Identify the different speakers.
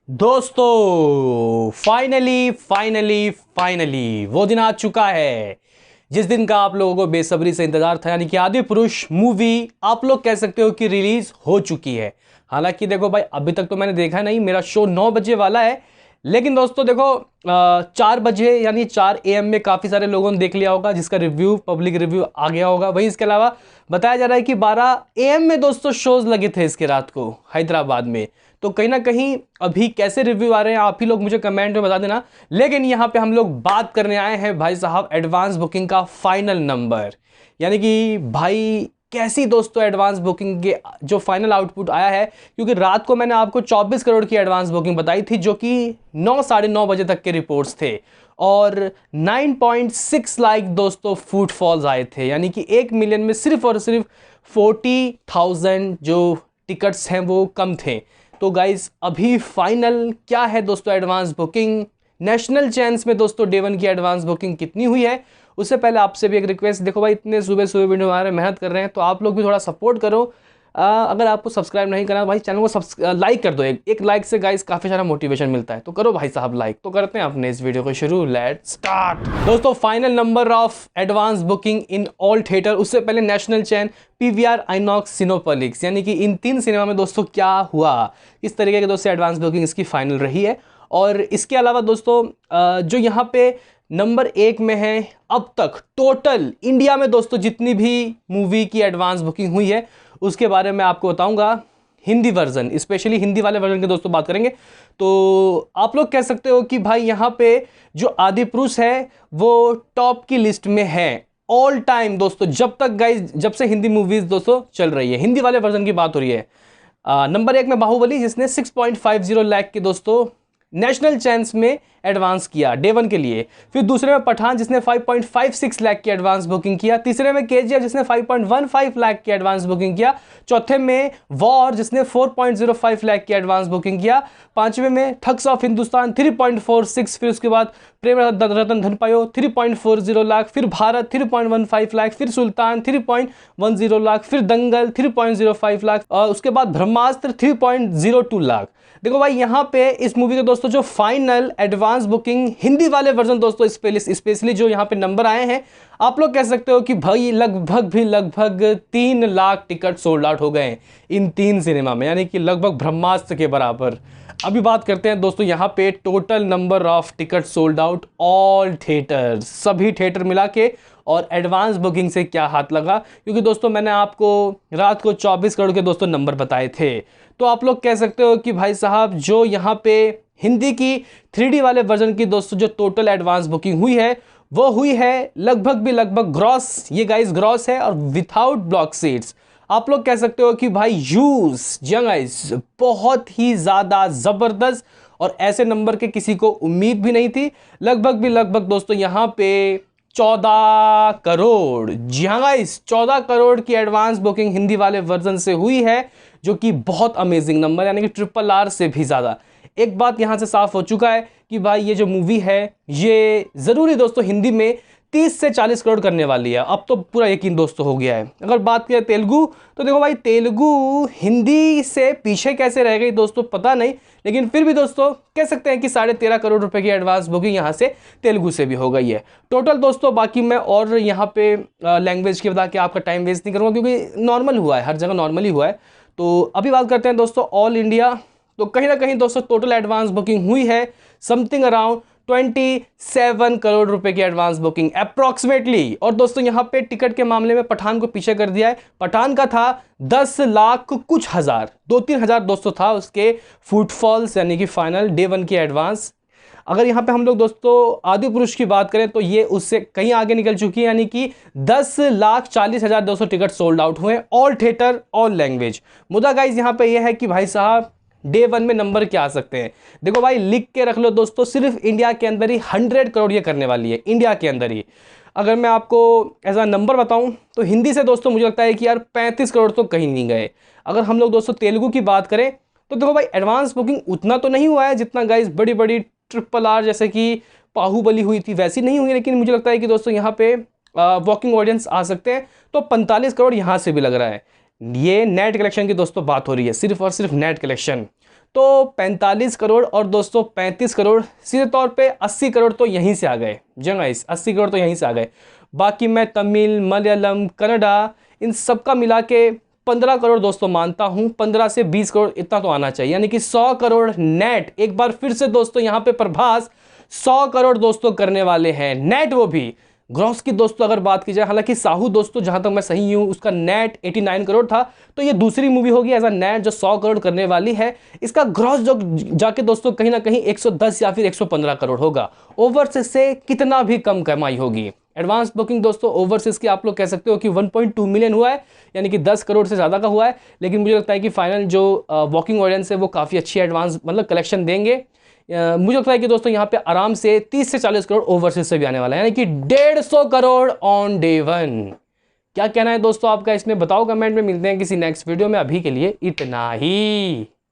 Speaker 1: दोस्तों फाइनली वो दिन आ चुका है जिस दिन का आप लोगों को बेसब्री से इंतजार था, यानी कि आदि पुरुष मूवी आप लोग कह सकते हो कि रिलीज हो चुकी है। हालांकि देखो भाई, अभी तक तो मैंने देखा नहीं, मेरा शो 9 बजे वाला है। लेकिन दोस्तों देखो, 4 बजे यानी 4 AM में काफ़ी सारे लोगों ने देख लिया होगा, जिसका रिव्यू पब्लिक रिव्यू आ गया होगा। वहीं इसके अलावा बताया जा रहा है कि 12 AM में दोस्तों शोज लगे थे इसके रात को हैदराबाद में। तो कहीं ना कहीं अभी कैसे रिव्यू आ रहे हैं आप ही लोग मुझे कमेंट में बता देना। लेकिन यहाँ पे हम लोग बात करने आए हैं भाई साहब एडवांस बुकिंग का फाइनल नंबर, यानी कि भाई कैसी दोस्तों एडवांस बुकिंग के जो फाइनल आउटपुट आया है। क्योंकि रात को मैंने आपको 24 करोड़ की एडवांस बुकिंग बताई थी, जो कि 9 साढ़े 9 बजे तक के रिपोर्ट्स थे, और 9.6 लाख दोस्तों फुटफॉल्स आए थे, यानी कि 1 मिलियन में सिर्फ और सिर्फ 40,000 जो टिकट्स हैं वो कम थे। तो गाइज अभी फाइनल क्या है दोस्तों एडवांस बुकिंग नेशनल चैन्स में दोस्तों डे 1 की एडवांस बुकिंग कितनी हुई है। उससे पहले आपसे भी एक रिक्वेस्ट, देखो भाई इतने सुबह सुबह वीडियो हमारे मेहनत कर रहे हैं तो आप लोग भी थोड़ा सपोर्ट करो। अगर आपको सब्सक्राइब नहीं करना भाई चैनल को लाइक कर दो। एक लाइक से गाइस काफ़ी सारा मोटिवेशन मिलता है, तो करो भाई साहब लाइक। तो करते हैं अपने इस वीडियो को शुरू, लेट्स स्टार्ट। दोस्तों final number of advance booking in all theatre, उससे पहले नेशनल चैन PVR आइनॉक्स सिनेपोलिक्स, यानी कि इन 3 सिनेमा में दोस्तों क्या हुआ, इस तरीके के दोस्तों एडवांस बुकिंग इसकी फाइनल रही है। और इसके अलावा दोस्तों जो यहाँ पे नंबर 1 में है अब तक टोटल इंडिया में दोस्तों जितनी भी मूवी की एडवांस बुकिंग हुई है उसके बारे में आपको बताऊंगा। हिंदी वर्जन, स्पेशली हिंदी वाले वर्जन के दोस्तों बात करेंगे। तो आप लोग कह सकते हो कि भाई यहाँ पे जो आदि पुरुष है वो टॉप की लिस्ट में है ऑल टाइम दोस्तों, जब से हिंदी मूवीज दोस्तों चल रही है, हिंदी वाले वर्जन की बात हो रही है। नंबर 1 में बाहुबली, जिसने 6.50 लाख के दोस्तों नेशनल चैन्स में एडवांस किया डे 1 के लिए। फिर दूसरे में पठान, जिसने 5.56 लाख की एडवांस बुकिंग किया। तीसरे में KGF, जिसने 5.15 लाख की एडवांस बुकिंग किया। चौथे में वॉर, जिसने 4.05 लाख की एडवांस बुकिंग किया। पांचवें में ठग्स ऑफ हिंदुस्तान 3.46, फिर उसके बाद प्रेम रतन धन पायो 3.40 लाख, फिर भारत 3.15 लाख, फिर सुल्तान 3.10 लाख, फिर दंगल 3.05 लाख, और उसके बाद ब्रह्मास्त्र 3.02 लाख। देखो भाई यहाँ पे इस मूवी के दोस्तों जो फाइनल एडवांस बुकिंग हिंदी वाले वर्जन दोस्तों स्पेशली जो यहाँ पे नंबर आए हैं, आप लोग कह सकते हो कि भाई लगभग 3 लाख टिकट सोल्ड आउट हो गए हैं इन 3 सिनेमा में, यानी कि लगभग ब्रह्मास्त्र के बराबर। अभी बात करते हैं दोस्तों यहाँ पे total number of ticket sold out all theatre, सभी थिएटर मिला के, और एडवांस बुकिंग से क्या हाथ लगा। क्योंकि दोस्तों मैंने आपको रात को 24 करोड़ के दोस्तों नंबर बताए थे। तो आप लोग कह सकते हो कि भाई साहब जो यहाँ पे हिंदी की 3D वाले वर्जन की दोस्तों जो टोटल एडवांस बुकिंग हुई है वो हुई है लगभग ग्रॉस, ये गाइस ग्रॉस है और विथआउट ब्लॉक सीट्स। आप लोग कह सकते हो कि भाई गाइस बहुत ही ज़्यादा ज़बरदस्त, और ऐसे नंबर के किसी को उम्मीद भी नहीं थी। लगभग दोस्तों यहाँ पे 14 करोड़, जी हाँ गाइस 14 करोड़ की एडवांस बुकिंग हिंदी वाले वर्जन से हुई है, जो कि बहुत अमेजिंग नंबर, यानी कि RRR से भी ज़्यादा। एक बात यहाँ से साफ हो चुका है कि भाई ये जो मूवी है ये ज़रूरी दोस्तों हिंदी में 30 से 40 करोड़ करने वाली है, अब तो पूरा यकीन दोस्तों हो गया है। अगर बात करें तेलुगु, तो देखो भाई तेलुगु हिंदी से पीछे कैसे रह गई दोस्तों पता नहीं, लेकिन फिर भी दोस्तों कह सकते हैं कि 13.5 करोड़ रुपए की एडवांस बुकिंग यहाँ से तेलुगु से भी हो गई है टोटल दोस्तों। बाकी मैं और यहाँ पे लैंग्वेज की बता के आपका टाइम वेस्ट नहीं करूँगा, क्योंकि नॉर्मल हुआ है, हर जगह नॉर्मली हुआ है। तो अभी बात करते हैं दोस्तों ऑल इंडिया। तो कहीं ना कहीं दोस्तों टोटल एडवांस बुकिंग हुई है समथिंग अराउंड 27 करोड़ रुपए की एडवांस बुकिंग अप्रॉक्सीमेटली। और दोस्तों यहाँ पे टिकट के मामले में पठान को पीछे कर दिया है। पठान का था 10 लाख कुछ हजार, 2-3 हजार दोस्तों था उसके फुटफॉल्स, यानी कि फाइनल डे 1 की एडवांस। अगर यहाँ पे हम लोग दोस्तों आदि पुरुष की बात करें तो ये उससे कहीं आगे निकल चुकी है, यानी कि 10,40,200 टिकट सोल्ड आउट हुए ऑल थिएटर ऑल लैंग्वेज। मुद्दा गाइज यहाँ पे ये है कि भाई साहब डे 1 में नंबर क्या आ सकते हैं। देखो भाई लिख के रख लो दोस्तों, सिर्फ इंडिया के अंदर ही 100 करोड़ ये करने वाली है, इंडिया के अंदर ही। अगर मैं आपको ऐसा नंबर बताऊं तो हिंदी से दोस्तों मुझे लगता है कि यार 35 करोड़ तो कहीं नहीं गए। अगर हम लोग दोस्तों तेलुगु की बात करें तो देखो भाई एडवांस बुकिंग उतना तो नहीं हुआ है जितना गाइज बड़ी बड़ी RRR जैसे कि बाहुबली हुई थी वैसी नहीं हुई, लेकिन मुझे लगता है कि दोस्तों यहाँ पे वॉकिंग ऑडियंस आ सकते हैं। तो 45 करोड़ यहाँ से भी लग रहा है। ये नेट कलेक्शन की दोस्तों बात हो रही है, सिर्फ और सिर्फ नेट कलेक्शन। तो 45 करोड़ और दोस्तों 35 करोड़, सीधे तौर पे 80 करोड़ तो यहीं से आ गए। जी गाइस, 80 करोड़ तो यहीं से आ गए। बाकी मैं तमिल, मलयालम, कन्नडा इन सब का मिला के 15 करोड़ दोस्तों मानता हूं। 15 से 20 करोड़ इतना तो आना चाहिए, यानी कि 100 करोड़ नेट। एक बार फिर से दोस्तों यहां पे प्रभास 100 करोड़ दोस्तों करने वाले हैं नेट, वो भी ग्रॉस की दोस्तों अगर बात की जाए। हालांकि साहू दोस्तों जहां तक मैं सही हूं उसका नेट 89 करोड़ था, तो ये दूसरी मूवी होगी एज अ नेट जो 100 करोड़ करने वाली है। इसका ग्रॉस जो जाके दोस्तों कहीं ना कहीं 110 या फिर 115 करोड़ होगा। ओवरसीज से कितना भी कम कमाई होगी। एडवांस बुकिंग दोस्तों ओवरसीज की आप लोग कह सकते हो कि 1.2 मिलियन हुआ है, यानी कि 10 करोड़ से ज़्यादा का हुआ है। लेकिन मुझे लगता है कि फाइनल जो वॉकिंग ऑडियंस है वो काफ़ी अच्छी एडवांस मतलब कलेक्शन देंगे। मुझे लगता है कि दोस्तों यहाँ पे आराम से 30 से 40 करोड़ ओवरसीज से भी आने वाला है, यानी कि 150 करोड़ ऑन डे वन। क्या कहना है दोस्तों आपका इसमें, बताओ कमेंट में। मिलते हैं किसी नेक्स्ट वीडियो में, अभी के लिए इतना ही।